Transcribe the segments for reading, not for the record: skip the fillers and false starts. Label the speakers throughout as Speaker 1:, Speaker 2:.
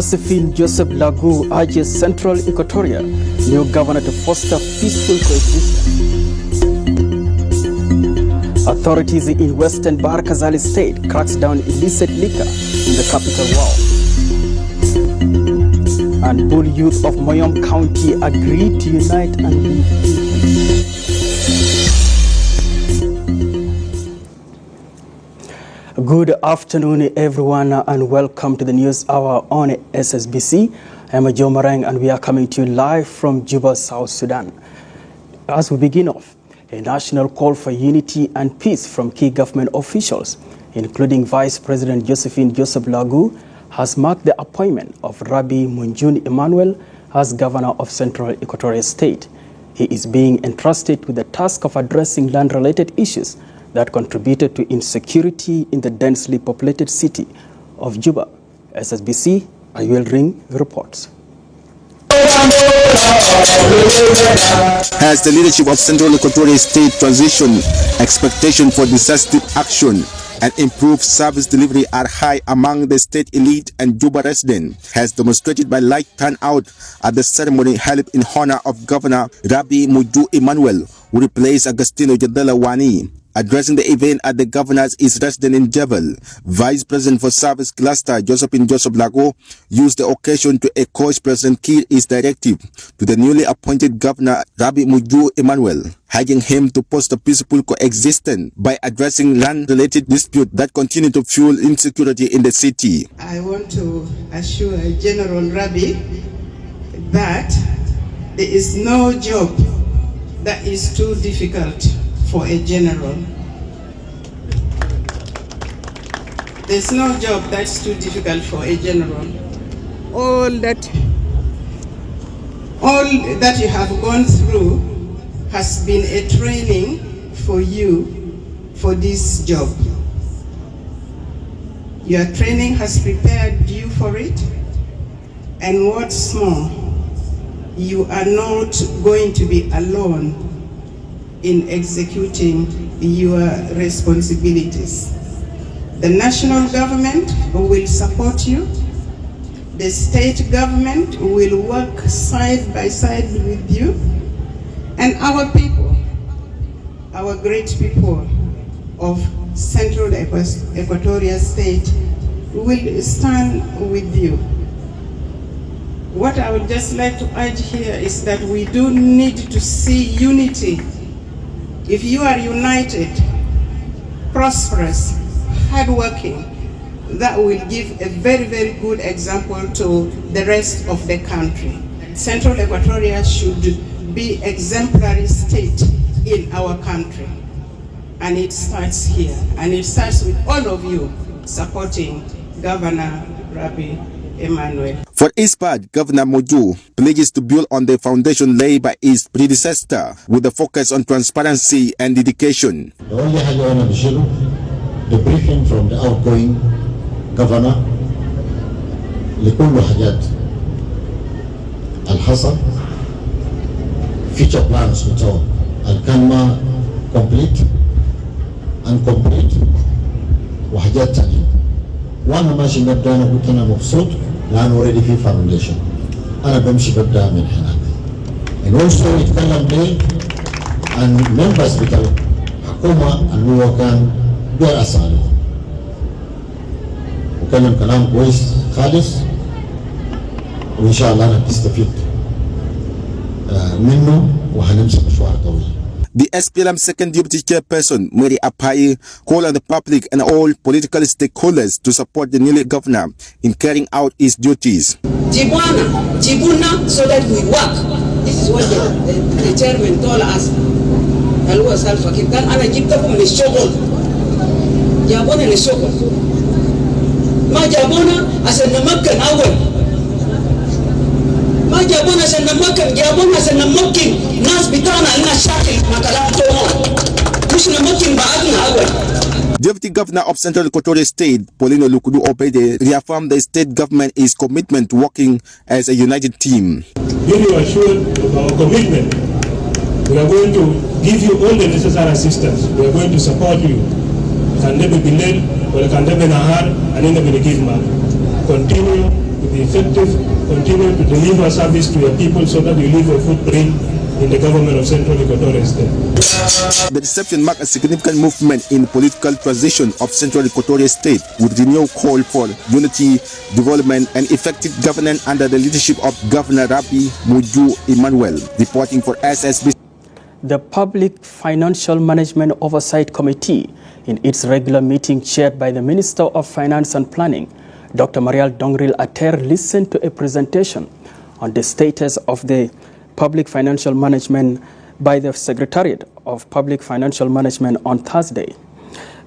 Speaker 1: Josephine Joseph Lagu urges Central Equatoria new governor to foster peaceful coexistence. Authorities in Western Bahr Kazali State cracks down illicit liquor in the capital wall. And Bull youth of Moyom County agreed to unite and live in peace. Good afternoon, everyone, and welcome to the News Hour on SSBC. I'm Joe Marang, and we are coming to you live from Juba, South Sudan. As we begin off, a national call for unity and peace from key government officials, including Vice President Josephine Joseph Lagu, has marked the appointment of Rabbi Munjun Emmanuel as Governor of Central Equatoria State. He is being entrusted with the task of addressing land-related issues that contributed to insecurity in the densely populated city of Juba. SSBC, Ayuel Ring reports.
Speaker 2: As the leadership of Central Equatoria State transition, expectation for decisive action and improved service delivery are high among the state elite and Juba residents, as demonstrated by light turnout at the ceremony held in honor of Governor Rabbi Munjun Emmanuel, who replaced Agustino Jadala Wani. Addressing the event at the governor's residence in Jebel, Vice President for Service Cluster Josephine Joseph Lagu used the occasion to echo President Kiir's directive to the newly appointed Governor Rabbi Munjun Emmanuel, urging him to foster peaceful coexistence by addressing land-related disputes that continue to fuel insecurity in the city.
Speaker 3: I want to assure General Rabbi that there is no job that is too difficult for a general. There's no job that's too difficult for a general. All that you have gone through has been a training for you for this job. Your training has prepared you for it, and what's more, you are not going to be alone in executing your responsibilities. The national government will support you. The state government will work side by side with you. And our people, our great people of Central Equatoria State will stand with you. What I would just like to urge here is that we do need to see unity. If you are united, prosperous, hardworking, that will give a very, very good example to the rest of the country. Central Equatoria should be exemplary state in our country. And it starts here. And it starts with all of you supporting Governor Rabbi Emmanuel.
Speaker 2: For his part, Governor Munjun pledges to build on the foundation laid by his predecessor with a focus on transparency and dedication.
Speaker 4: The only thing I want to share, the briefing from the outgoing governor, لكل حاجات الحصل future plans بتاعه الكلمة complete incomplete وحاجات تانية. وانا ماشي نبدا انا قلت انا مبسوط لانه اوريدي في فاونديشن. انا بمشي ببدا من هناك. and also يتكلم ليه عن members بتاع الحكومه اللي هو كان غير اساليب. وكلم كلام كويس خالص وان شاء الله انا بستفيد منه وهنمشي مشوار طويل.
Speaker 2: The SPLM second deputy chairperson, Mary Abyei, called on the public and all political stakeholders to support the newly governor in carrying out his duties.
Speaker 5: Jibuna, so that we work. This is what the chairman told us. Ma jabona asanamakan awal. ما جابونا سنمكن جابونا سنمكن ناس بتاعنا لنا شاكل ما كلام تومون مش نمكن بعدنا أول.
Speaker 2: Deputy Governor of Central Equatoria State, Paulino Lukudu Obede, reaffirmed the state government is commitment to working as a united team.
Speaker 6: Give you assured of our commitment. We are going to give you all the necessary assistance. We are going to support you. Can never be led, or can never be hard, and never be given. Continue to be effective, continue to deliver service to your people so that you leave a footprint in the government of Central Equatorial State.
Speaker 2: The reception marked a significant movement in political transition of Central Equatorial State with renewed call for unity, development, and effective governance under the leadership of Governor Abyei Muju Emmanuel. Reporting for SSB.
Speaker 1: The Public Financial Management Oversight Committee, in its regular meeting chaired by the Minister of Finance and Planning, Dr. Marial Dongril Ater, listened to a presentation on the status of the Public Financial Management by the Secretariat of Public Financial Management on Thursday.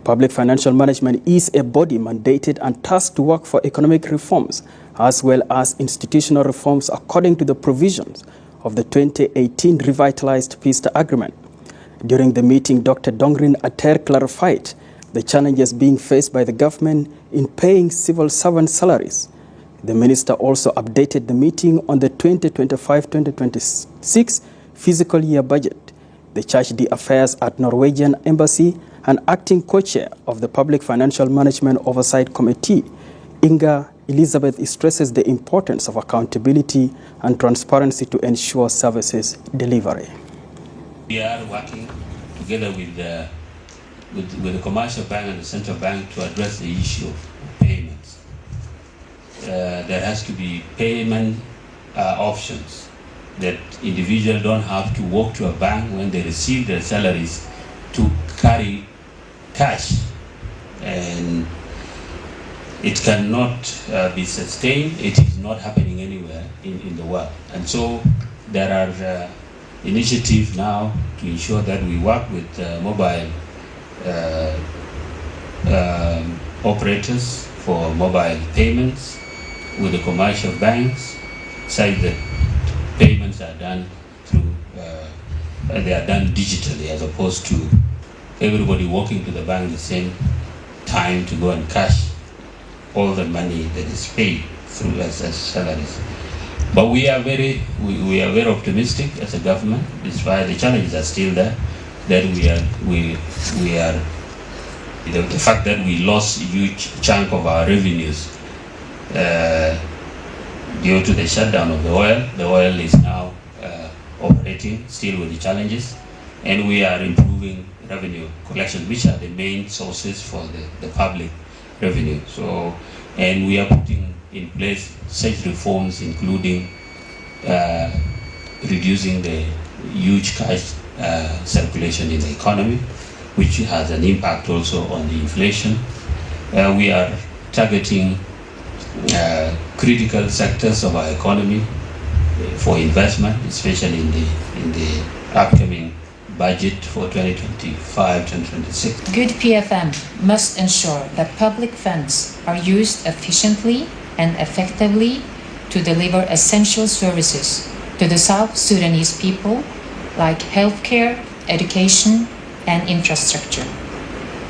Speaker 1: Public Financial Management is a body mandated and tasked to work for economic reforms as well as institutional reforms according to the provisions of the 2018 Revitalized Peace Agreement. During the meeting, Dr. Dongrin Ater clarified the challenges being faced by the government in paying civil servant salaries. The minister also updated the meeting on the 2025-2026 fiscal year budget. The chargé d'affaires at Norwegian Embassy and acting co-chair of the Public Financial Management Oversight Committee, Inga Elizabeth, stresses the importance of accountability and transparency to ensure services delivery.
Speaker 7: We are working together with the commercial bank and the central bank to address the issue of payments. There has to be payment options that individuals don't have to walk to a bank when they receive their salaries to carry cash, and it cannot be sustained. It is not happening anywhere in the world, and so there are initiatives now to ensure that we work with mobile operators for mobile payments with the commercial banks, such that payments are done through they are done digitally, as opposed to everybody walking to the bank at the same time to go and cash all the money that is paid through as salaries. But we are very optimistic as a government, despite the challenges are still there. That the fact that we lost a huge chunk of our revenues due to the shutdown of the oil is now operating still with the challenges, and we are improving revenue collection, which are the main sources for the public revenue. So, and we are putting in place such reforms, including reducing the huge cash circulation in the economy, which has an impact also on the inflation. We are targeting critical sectors of our economy for investment, especially in the upcoming budget for 2025-2026.
Speaker 8: Good PFM must ensure that public funds are used efficiently and effectively to deliver essential services to the South Sudanese people, like healthcare, education, and infrastructure.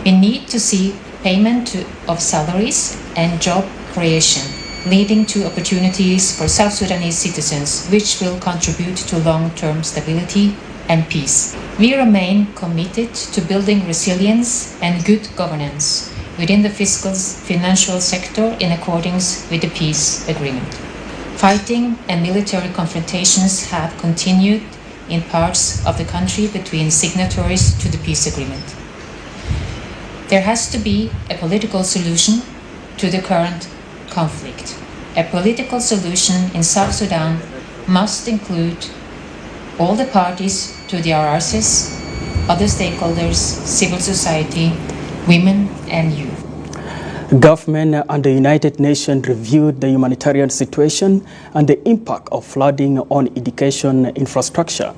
Speaker 8: We need to see payment of salaries and job creation, leading to opportunities for South Sudanese citizens, which will contribute to long-term stability and peace. We remain committed to building resilience and good governance within the financial sector in accordance with the peace agreement. Fighting and military confrontations have continued in parts of the country between signatories to the peace agreement. There has to be a political solution to the current conflict. A political solution in South Sudan must include all the parties to the RRCs, other stakeholders, civil society, women and youth.
Speaker 1: Government and the United Nations reviewed the humanitarian situation and the impact of flooding on education infrastructure.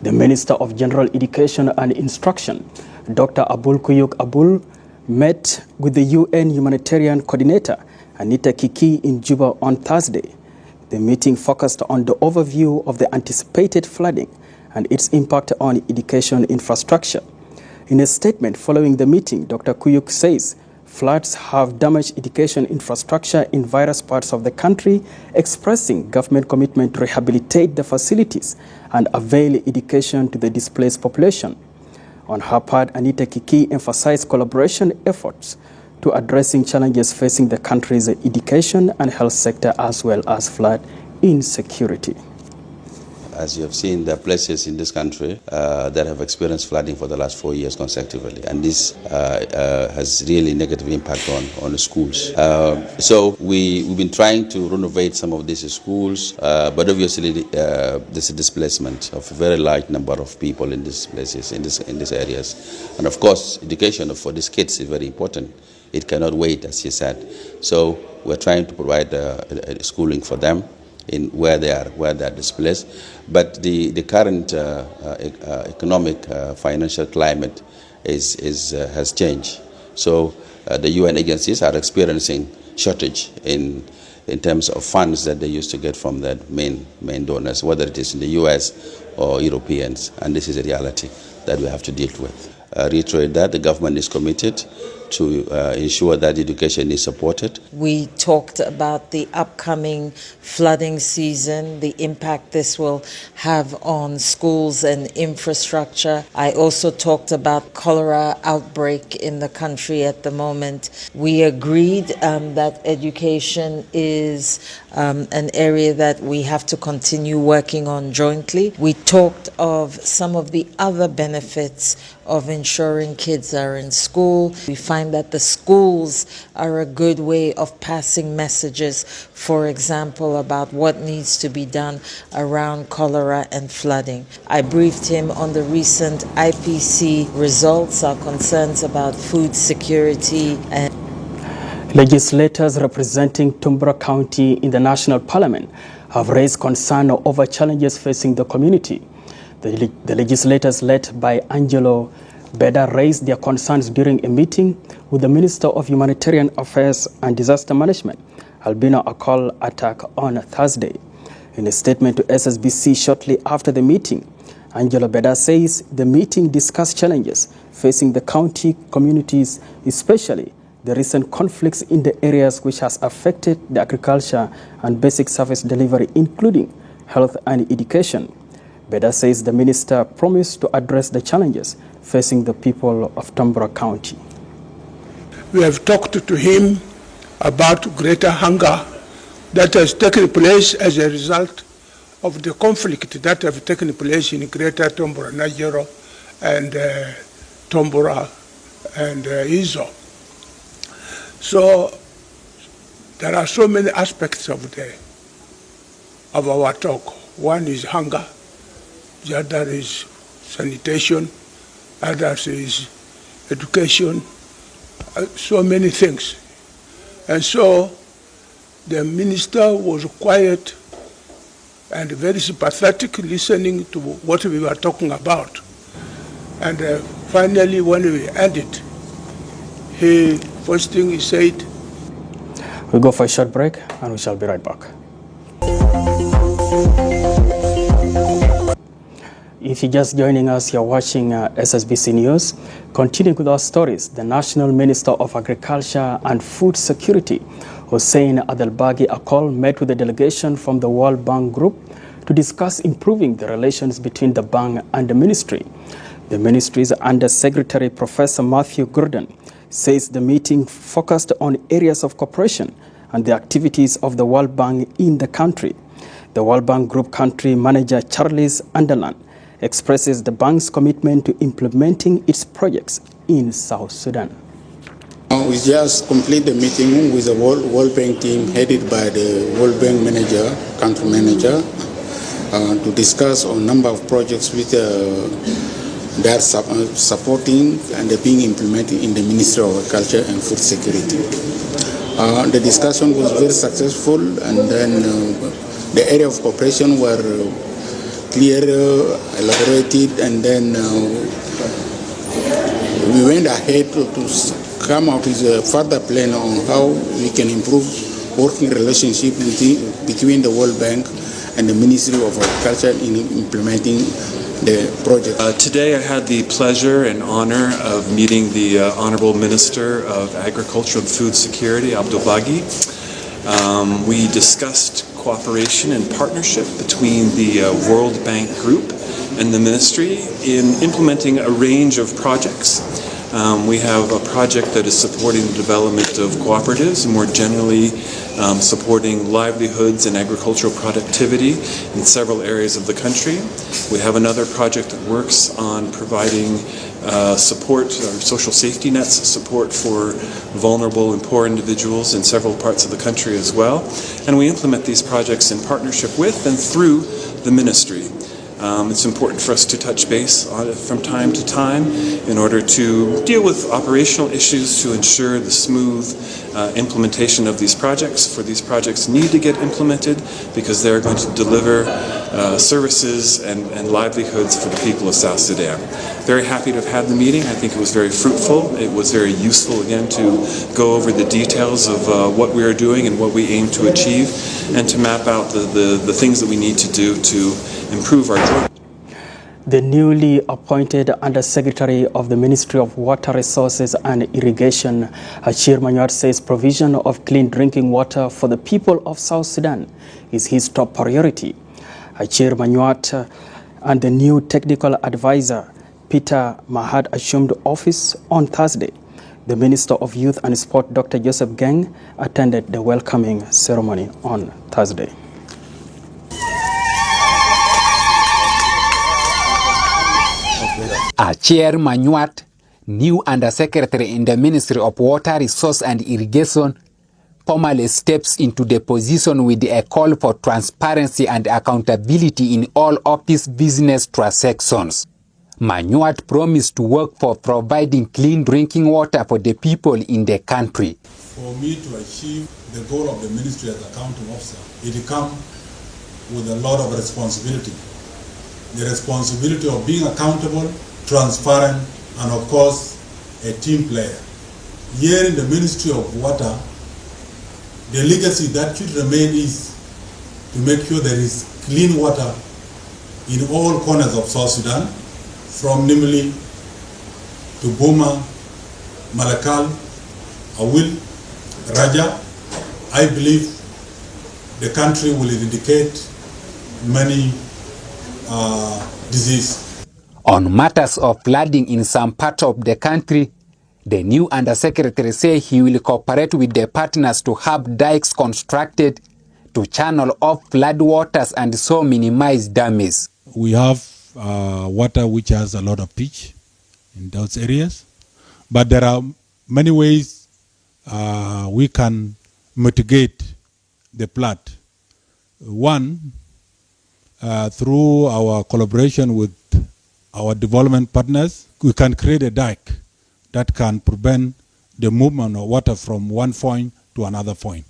Speaker 1: The Minister of General Education and Instruction, Dr. Abul Kuyuk Abul, met with the UN Humanitarian Coordinator, Anita Kiki, in Juba on Thursday. The meeting focused on the overview of the anticipated flooding and its impact on education infrastructure. In a statement following the meeting, Dr. Kuyuk says floods have damaged education infrastructure in various parts of the country, expressing government commitment to rehabilitate the facilities and avail education to the displaced population. On her part, Anita Kiki emphasized collaboration efforts to addressing challenges facing the country's education and health sector, as well as flood insecurity.
Speaker 9: As you have seen, there are places in this country that have experienced flooding for the last 4 years consecutively, and this has really negative impact on the schools. So we've been trying to renovate some of these schools, but obviously there's a displacement of a very large number of people in these places, in these areas, and of course, education for these kids is very important. It cannot wait, as you said. So we're trying to provide schooling for them in where they are displaced, but the current economic financial climate has changed. So the UN agencies are experiencing shortage in terms of funds that they used to get from their main donors, whether it is in the US or Europeans, and this is a reality that we have to deal with. Reiterate that the government is committed to ensure that education is supported.
Speaker 10: We talked about the upcoming flooding season, the impact this will have on schools and infrastructure. I also talked about cholera outbreak in the country at the moment. We agreed that education is an area that we have to continue working on jointly. We talked of some of the other benefits of ensuring kids are in school. We find that the schools are a good way of passing messages, for example, about what needs to be done around cholera and flooding. I briefed him on the recent IPC results, our concerns about food security. And
Speaker 1: legislators representing Tumbura County in the National Parliament have raised concern over challenges facing the community. The legislators led by Angelo Beda raised their concerns during a meeting with the Minister of Humanitarian Affairs and Disaster Management, Albino Akol Attack, on Thursday. In a statement to SSBC shortly after the meeting, Angelo Beda says the meeting discussed challenges facing the county communities, especially the recent conflicts in the areas which has affected the agriculture and basic service delivery, including health and education. Beda says the minister promised to address the challenges facing the people of Tumbura County.
Speaker 11: We have talked to him about greater hunger that has taken place as a result of the conflict that have taken place in Greater Tumbura, Najero, and Tumbura and Izo. So there are so many aspects of our talk. One is hunger, the other is sanitation, others is education, so many things. And so the minister was quiet and very sympathetic, listening to what we were talking about. And finally, when we ended, first thing he said,
Speaker 1: we'll go for a short break and we shall be right back. If you're just joining us, you're watching SSBC News. Continuing with our stories, the National Minister of Agriculture and Food Security, Hussein Adelbagi Akol, met with a delegation from the World Bank Group to discuss improving the relations between the bank and the ministry. The ministry's Under-Secretary Professor Matthew Gordon says the meeting focused on areas of cooperation and the activities of the World Bank in the country. The World Bank Group Country Manager Charles Underland expresses the bank's commitment to implementing its projects in South Sudan.
Speaker 12: We just complete the meeting with the World Bank team headed by the World Bank manager, country manager, to discuss a number of projects which they are supporting and being implemented in the Ministry of Agriculture and Food Security. The discussion was very successful, and then the area of cooperation were clear, elaborated, and then we went ahead to come up with a further plan on how we can improve working relationship between the World Bank and the Ministry of Agriculture in implementing the project.
Speaker 13: Today I had the pleasure and honor of meeting the Honorable Minister of Agriculture and Food Security, Abyei. We discussed cooperation and partnership between the World Bank Group and the Ministry in implementing a range of projects We have a project that is supporting the development of cooperatives and more generally supporting livelihoods and agricultural productivity in several areas of the country. We have another project that works on providing support, or social safety nets support for vulnerable and poor individuals in several parts of the country as well. And we implement these projects in partnership with and through the ministry. It's important for us to touch base on it from time to time in order to deal with operational issues to ensure the smooth implementation of these projects. For these projects need to get implemented because they're going to deliver services and livelihoods for the people of South Sudan. Very happy to have had the meeting. I think it was very fruitful. It was very useful, again, to go over the details of what we are doing and what we aim to achieve and to map out the things that we need to do to improve our joint.
Speaker 1: The newly appointed Undersecretary of the Ministry of Water Resources and Irrigation, Abyei Manyuat, says provision of clean drinking water for the people of South Sudan is his top priority. Abyei Manyuat and the new technical advisor, Peter Mahad, assumed office on Thursday. The Minister of Youth and Sport, Dr. Joseph Geng, attended the welcoming ceremony on Thursday.
Speaker 14: Abyei Manyuat, new Undersecretary in the Ministry of Water, Resource and Irrigation, formally steps into the position with a call for transparency and accountability in all office business transactions. Manyuat promised to work for providing clean drinking water for the people in the country.
Speaker 15: For me to achieve the goal of the ministry as accounting officer, it comes with a lot of responsibility. The responsibility of being accountable, transparent, and of course, a team player. Here in the Ministry of Water, the legacy that should remain is to make sure there is clean water in all corners of South Sudan, from Nimili to Boma, Malakal, Awil, Raja. I believe the country will eradicate many diseases.
Speaker 14: On matters of flooding in some parts of the country, the new Undersecretary says he will cooperate with the partners to have dikes constructed to channel off flood waters and so minimize damage.
Speaker 15: We have water which has a lot of pitch in those areas, but there are many ways we can mitigate the flood. One, through our collaboration with our development partners, we can create a dike that can prevent the movement of water from one point to another point.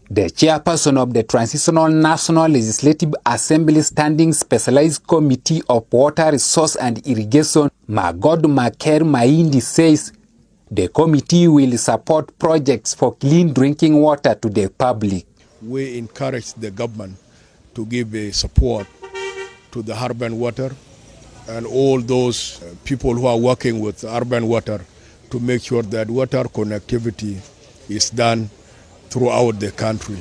Speaker 14: The chairperson of the Transitional National Legislative Assembly Standing Specialized Committee of Water, Resource and Irrigation, Magod Maker Maindi, says the committee will support projects for clean drinking water to the public.
Speaker 11: We encourage the government to give a support to the urban water and all those people who are working with urban water to make sure that water connectivity is done throughout the country.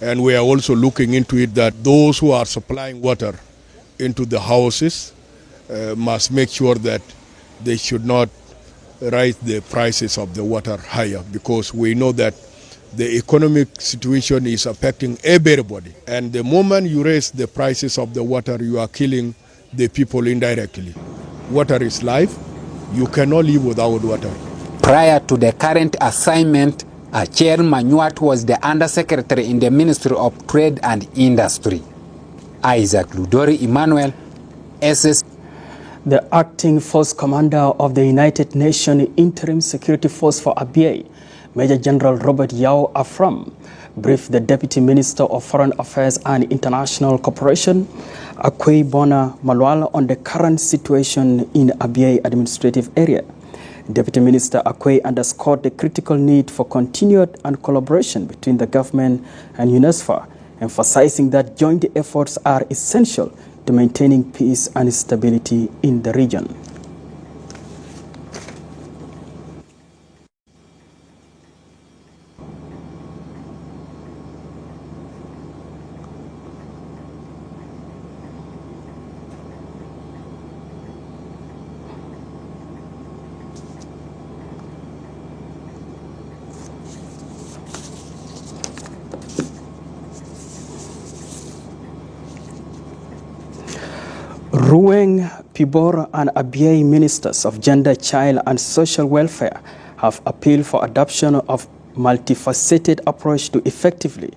Speaker 11: And we are also looking into it that those who are supplying water into the houses must make sure that they should not raise the prices of the water higher, because we know that the economic situation is affecting everybody. And the moment you raise the prices of the water, you are killing the people indirectly. Water is life. You cannot live without water.
Speaker 14: Prior to the current assignment, Abyei Manyuat was the Undersecretary in the Ministry of Trade and Industry. Isaac Ludori Emmanuel, SS.
Speaker 1: The acting force commander of the United Nations Interim Security Force for Abyei, Major General Robert Yao Afram, briefed the Deputy Minister of Foreign Affairs and International Cooperation, Abyei Bona Malwal, on the current situation in Abyei administrative area. Deputy Minister Abyei underscored the critical need for continued and collaboration between the government and UNESFA, emphasizing that joint efforts are essential to maintaining peace and stability in the region. Ruweng, Pibor, and Abyei ministers of gender, child, and social welfare have appealed for adoption of multifaceted approach to effectively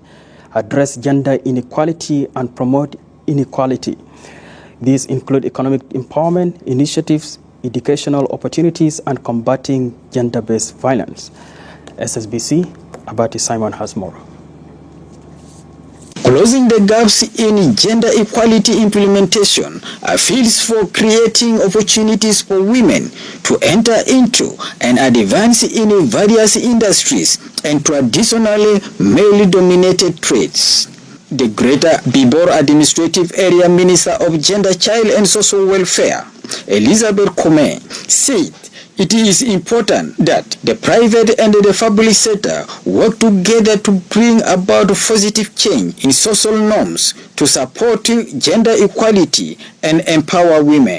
Speaker 1: address gender inequality and promote inequality. These include economic empowerment initiatives, educational opportunities, and combating gender-based violence. SSBC, Abati Simon has more.
Speaker 16: Closing the gaps in gender equality implementation appeals for creating opportunities for women to enter into and advance in various industries and traditionally male-dominated trades. The Greater Bibor Administrative Area Minister of Gender, Child and Social Welfare, Elizabeth Kome, said it is important that the private and the public sector work together to bring about positive change in social norms to support gender equality and empower women.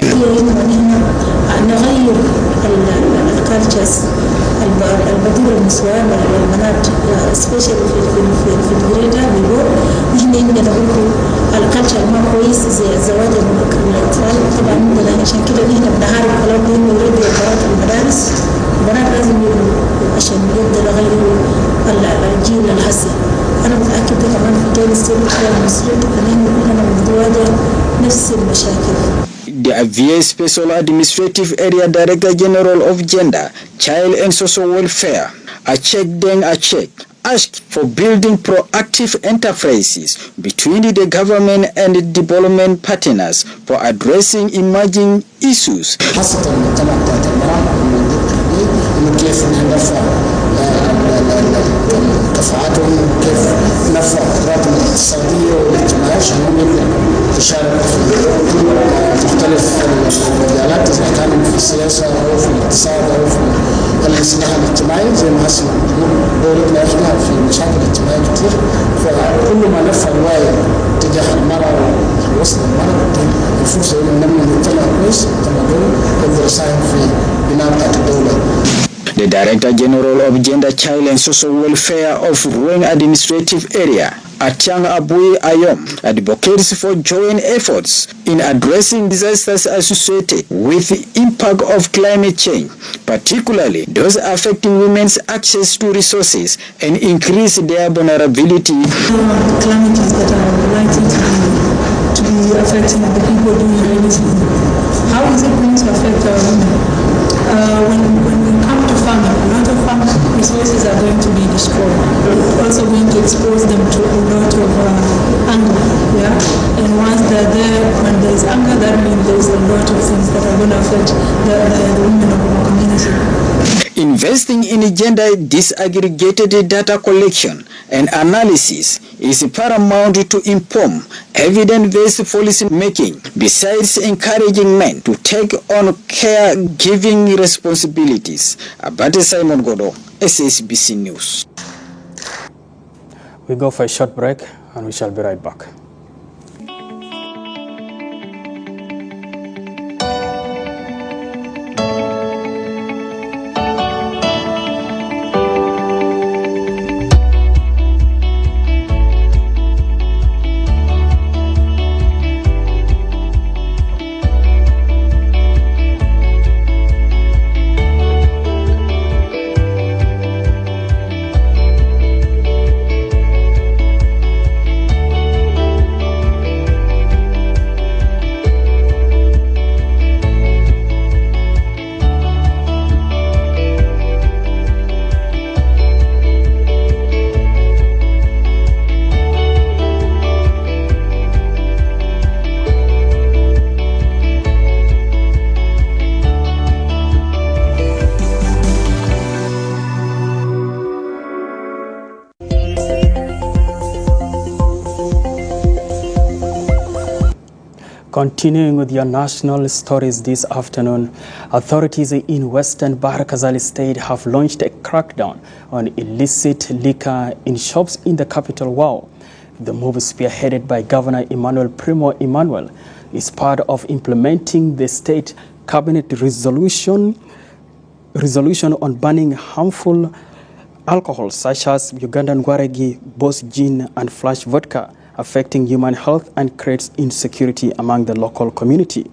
Speaker 17: البديل النسوان والبنات especially في الجريدة بيقول إحنا نقول الكالتشر ما كويس زي الزواج المبكر للأطفال طبعا عندنا عشان كده إحنا بنحارب كلام إنه يربي البنات المدارس البنات لازم يربوا عشان يقدروا يغيروا الجيل الحسي. أنا متأكدة كمان في كل السنة المصرية إن إحنا بنواجه نفس المشاكل.
Speaker 16: The Abyei Special Administrative Area Director General of Gender, Child and Social Welfare, Achek Deng Achek, asked for building proactive enterprises between the government and development partners for addressing emerging issues.
Speaker 18: دفعاتهم كيف نرفع قدراتهم الاقتصادية والاجتماعية عشان هم تشارك في مختلف المجالات إذا كانوا في السياسة أو في الاقتصاد أو في الإصلاح الاجتماعي زي ما هسه دولتنا إحنا في مشاكل اجتماعية كتير فكل ما نرفع الوعي تجاه المرأة ووصل المرأة الفرصة إنه نبني مجتمع كويس تمام يقدر يساهم في بناء بتاعت الدولة.
Speaker 16: The Director General of Gender, Child and Social Welfare of Ruweng Administrative Area, Atiang Abyei Ayom, advocates for joint efforts in addressing disasters associated with the impact of climate change, particularly those affecting women's access to resources and increase their vulnerability.
Speaker 17: Calamities that are likely to be affecting the people doing anything. How is it going to affect our women? When we come to farming, a lot of farm resources are going to be destroyed. We're also going to expose them to a lot of anger. Yeah? And once they're there, when there's anger, that means there's a lot of things that are going to affect the women of our community.
Speaker 16: Investing in gender disaggregated data collection and analysis is paramount to inform evidence-based policy making, besides encouraging men to take on caregiving responsibilities. Abate Simon Godo, SSBC News.
Speaker 1: We go for a short break and we shall be right back. Continuing with your national stories this afternoon, authorities in Western Bahr Ghazal State have launched a crackdown on illicit liquor in shops in the capital Wau. The move, spearheaded by Governor Emmanuel Primo Emmanuel, is part of implementing the state cabinet resolution on banning harmful alcohol such as Ugandan Gwaregi, Boss Gin, and Flash Vodka, affecting human health and creates insecurity among the local community.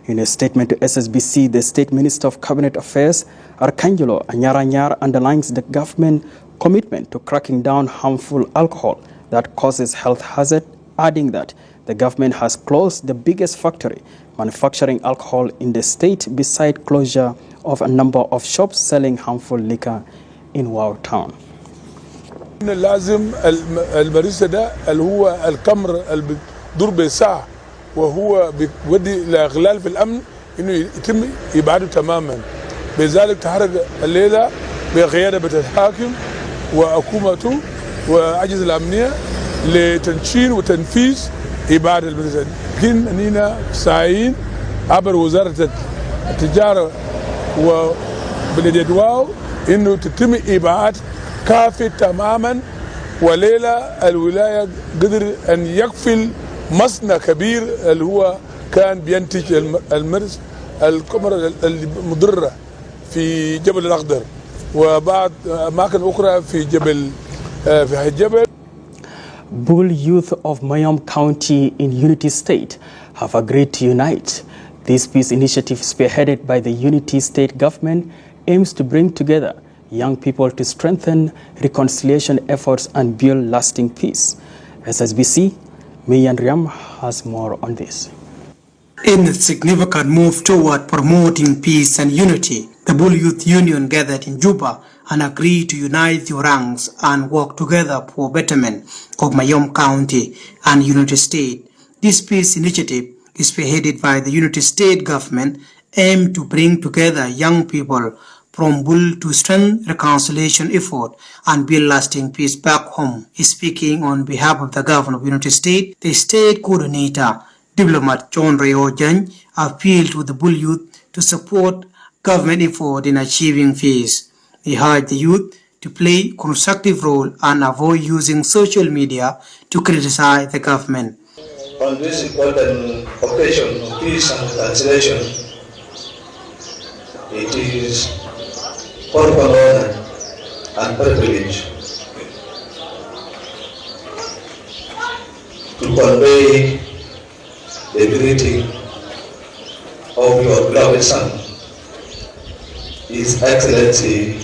Speaker 1: In a statement to SSBC, the State Minister of Cabinet Affairs, Arcangelo Anyaranyar, underlines the government commitment to cracking down harmful alcohol that causes health hazard, adding that the government has closed the biggest factory manufacturing alcohol in the state, beside closure of a number of shops selling harmful liquor in Wow Town.
Speaker 11: لازم المريض ده اللي هو الكمر اللي بيدور بساعة وهو بيودي لإغلال في الأمن إنه يتم إبعاده تماما. بذلك تحرك الليلة بقيادة الحاكم وحكومته وأجهزة الأمنية لتنشين وتنفيذ إبعاد المريض. لكن أننا ساعين عبر وزارة التجارة وبلدية واو إنه تتم إبعاد كافي تماما، وليلة الولاية قدر أن يقفل مصنع كبير اللي هو كان بينتج المرز الكمر المضرة في جبل الأخضر وبعض أماكن أخرى في جبل
Speaker 1: Bull youth of Mayom County in Unity State have agreed to unite. This peace initiative, spearheaded by the Unity State government, aims to bring together young people to strengthen reconciliation efforts and build lasting peace. SSBC, Miyan Riam has more on this.
Speaker 19: In a significant move toward promoting peace and unity, the Bull Youth Union gathered in Juba and agreed to unite their ranks and work together for betterment of Mayom County and Unity State. This peace initiative is spearheaded by the Unity State government, aimed to bring together young people from Bull to strengthen reconciliation effort and build lasting peace back home. Speaking on behalf of the governor of Unity State, the state coordinator, diplomat John Rayo Jan, appealed to the Bull youth to support government effort in achieving peace. He urged the youth to play a constructive role and avoid using social media to criticize the government.
Speaker 20: On this important occasion of peace and reconciliation, it is for honor and privilege to convey the greeting of your beloved son, His Excellency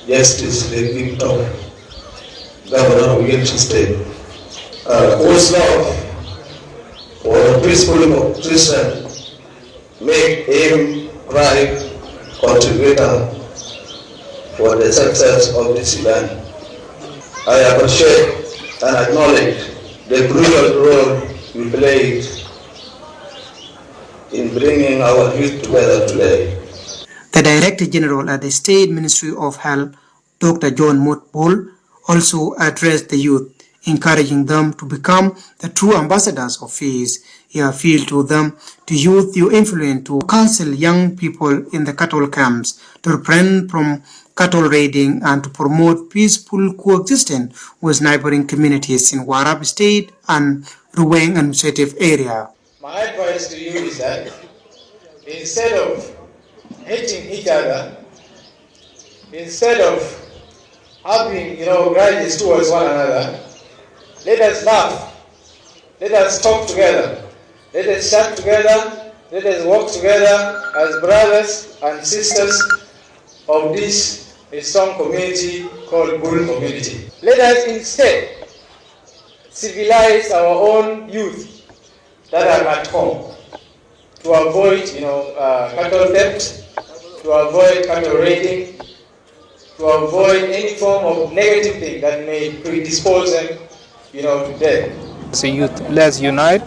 Speaker 20: Justice Victor, Governor of Unity State, whose love for peaceful Christian make him pride contributor for the success of this event. I appreciate and acknowledge the crucial role you played in bringing our youth together today.
Speaker 19: The Director General at the State Ministry of Health, Dr. John Motbol, also addressed the youth, encouraging them to become the true ambassadors of peace. He appealed to them to use your influence to counsel young people in the cattle camps to refrain from cattle raiding and to promote peaceful coexistence with neighboring communities in Warab State and Ruweng administrative area.
Speaker 21: My advice to you is that instead of hating each other, instead of having grudges towards one another, let us laugh, let us talk together, let us chat together, let us work together as brothers and sisters of this strong community called Bull community. Let us instead civilize our own youth that are at home to avoid cattle theft, to avoid cattle raiding, to avoid any form of negative thing that may predispose them to death.
Speaker 22: As a youth, let's unite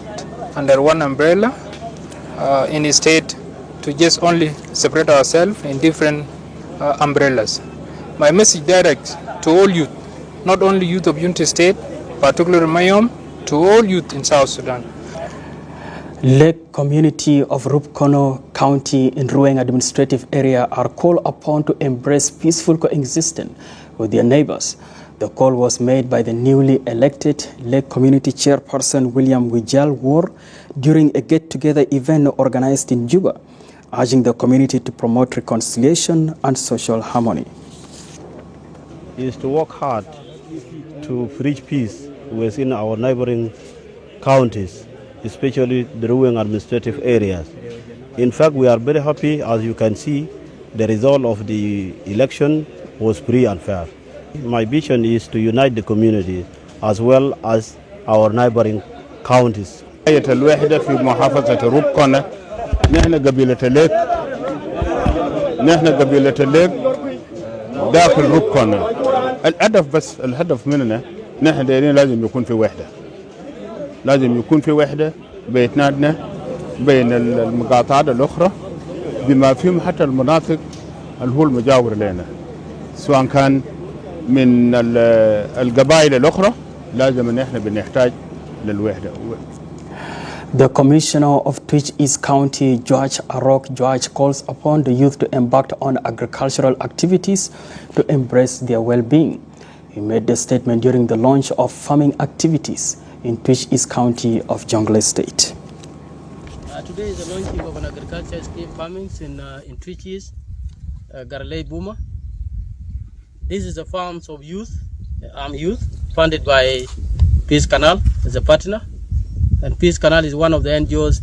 Speaker 22: under one umbrella in a state to just only separate ourselves in different umbrellas. My message direct to all youth, not only youth of Unity State, particularly Mayom, to all youth in South Sudan.
Speaker 1: Lake community of Rupkono County in Ruweng administrative area are called upon to embrace peaceful coexistence with their neighbors. The call was made by the newly elected Lake community chairperson William Wijal War during a get-together event organized in Juba, urging the community to promote reconciliation and social harmony.
Speaker 23: Is to work hard to reach peace within our neighboring counties, especially the Ruweng administrative areas. In fact, we are very happy. As you can see, the result of the election was free and fair. My vision is to unite the community as well as our neighboring counties.
Speaker 3: الوحدة في محافظة ربكنا نحن قبيلة الليك داخل ربكنا. الهدف مننا نحن دايرين لازم يكون في وحدة. لازم يكون في وحدة بيتنادنا بين المقاطعات الأخرى بما فيهم حتى المناطق اللي هو المجاور لنا سواء كان من القبائل الأخرى لازم ان احنا بنحتاج للوحدة.
Speaker 1: The Commissioner of Twitch East County, George Arok George, calls upon the youth to embark on agricultural activities to embrace their well-being. He made the statement during the launch of farming activities in Twitch East County of Jonglei State.
Speaker 4: Today is the launching of an agriculture scheme farming in Twitch East, Garlei Buma. This is the farms of youth, youth, funded by Peace Canal as a partner. And Peace Canal is one of the NGOs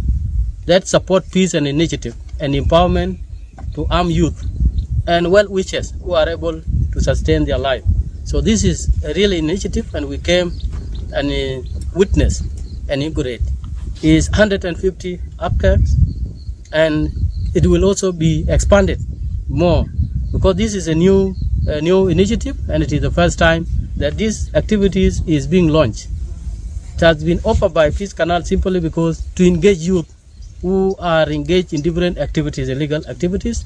Speaker 4: that support peace and initiative and empowerment to arm youth and well-wishers who are able to sustain their life. So this is a real initiative, and we came and witnessed and inaugurate. It is 150 hectares, and it will also be expanded more because this is a new initiative, and it is the first time that this activities is being launched. It has been offered by Peace Canal simply because to engage youth who are engaged in different activities, illegal activities,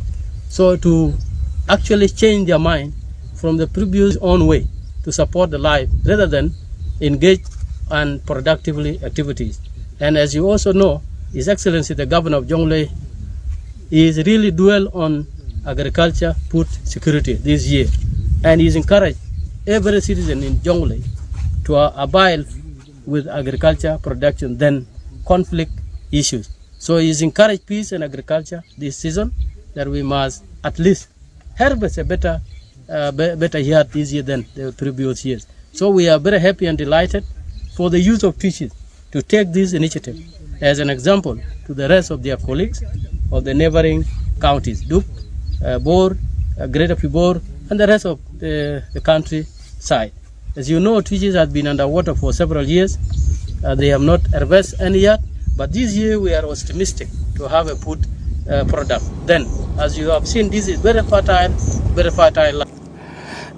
Speaker 4: so to actually change their mind from the previous own way to support the life rather than engage in productively activities. And as you also know, His Excellency the Governor of Jonglei is really dwell on agriculture, food security this year, and he's encouraged every citizen in Jonglei to abide with agriculture production than conflict issues. So he's encouraged peace and agriculture this season, that we must at least harvest a better year this year than the previous years. So we are very happy and delighted for the youth of Twitches to take this initiative as an example to the rest of their colleagues of the neighboring counties, Duk, Bor, Greater Pibor, and the rest of the countryside. As you know, Twitches has been underwater for several years. They have not harvested any yet, but this year we are optimistic to have a food product. Then, as you have seen, this is very fertile land.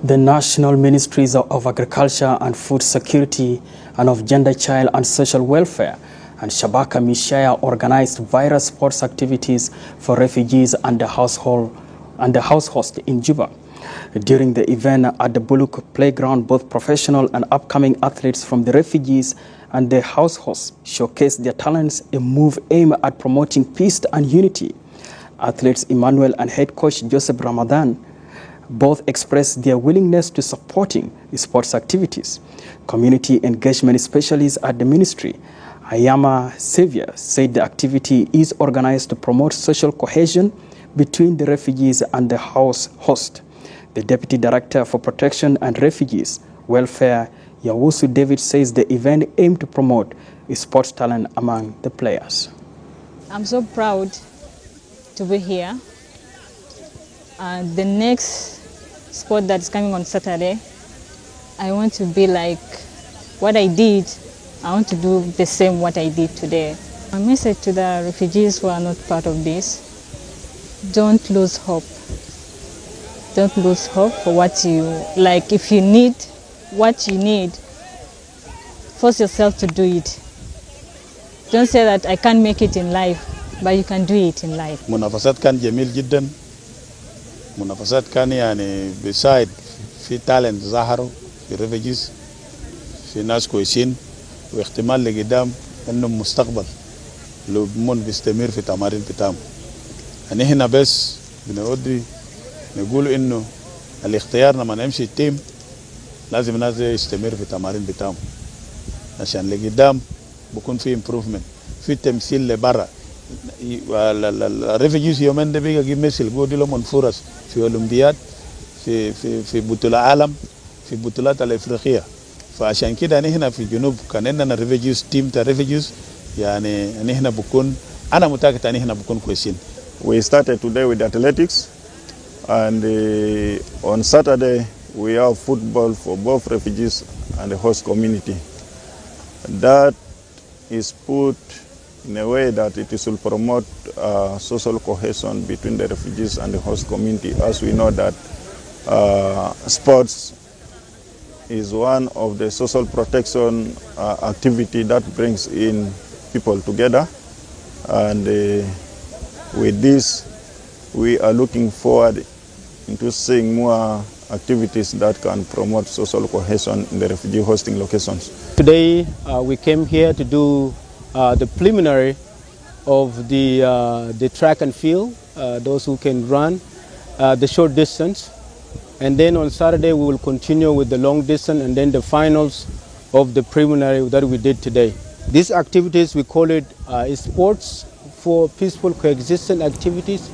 Speaker 1: The National Ministries of Agriculture and Food Security and of Gender, Child and Social Welfare and Shabaka Mishaya organized various sports activities for refugees and the house host in Juba. During the event at the Buluk Playground, both professional and upcoming athletes from the refugees and the house hosts showcased their talents, a move aimed at promoting peace and unity. Athletes Emmanuel and head coach Joseph Ramadan both expressed their willingness to supporting sports activities. Community engagement specialist at the ministry, Ayama Xavier, said the activity is organized to promote social cohesion between the refugees and the house host. The Deputy Director for Protection and Refugees Welfare, Yawusu David, says the event aimed to promote sports talent among the players.
Speaker 5: I'm so proud to be here. The next sport that's coming on Saturday, I want to be like what I did. I want to do the same what I did today. My message to the refugees who are not part of this: don't lose hope. Don't lose hope for what you like. If you need what you need, force yourself to do it. Don't say that I can't make it in life, but you can do it in life.
Speaker 24: منافسات كان جميل جدا. منافسات كان يعني بيساعد في talent ظهروا في refugees في ناس كويسين واحتمال لقدام انهم مستقبل لو بمون بيستمر في تمارين بتاعهم. يعني هنا بس بنودي نقول انه الاختيار لما نمشي التيم لازم الناس يستمر في التمارين بتاعهم عشان لقدام بكون في improvement في تمثيل لبرا. الريفيجيز يومين ده بيجي يجيب مثل جودي لهم فرص في اولمبياد في بطولة عالم في بطولات الافريقيه. فعشان كده هنا في الجنوب كان عندنا ريفيجيز تيم تاع ريفيجيز يعني هنا بكون ana mutaki tani hina bukun kwesin.
Speaker 3: We started today with athletics, and on Saturday we have football for both refugees and the host community. That is put in a way that it will promote social cohesion between the refugees and the host community, as we know that sports is one of the social protection activity that brings in people together, and with this we are looking forward into seeing more activities that can promote social cohesion in the refugee hosting locations.
Speaker 2: Today we came here to do the preliminary of the track and field, those who can run the short distance, and then on Saturday we will continue with the long distance and then the finals of the preliminary that we did today. These activities, we call it sports for peaceful coexistence activities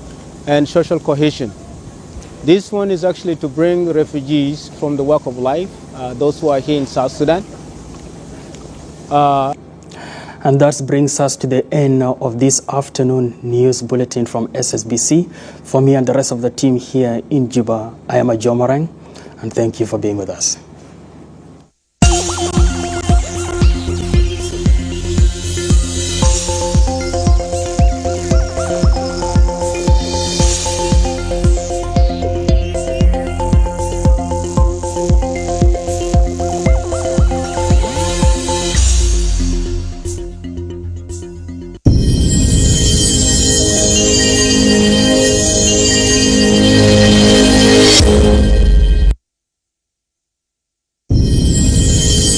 Speaker 2: and social cohesion. This one is actually to bring refugees from the walk of life, those who are here in South Sudan.
Speaker 1: And that brings us to the end of this afternoon news bulletin from SSBC. For me and the rest of the team here in Juba, I am Abyei, and thank you for being with us.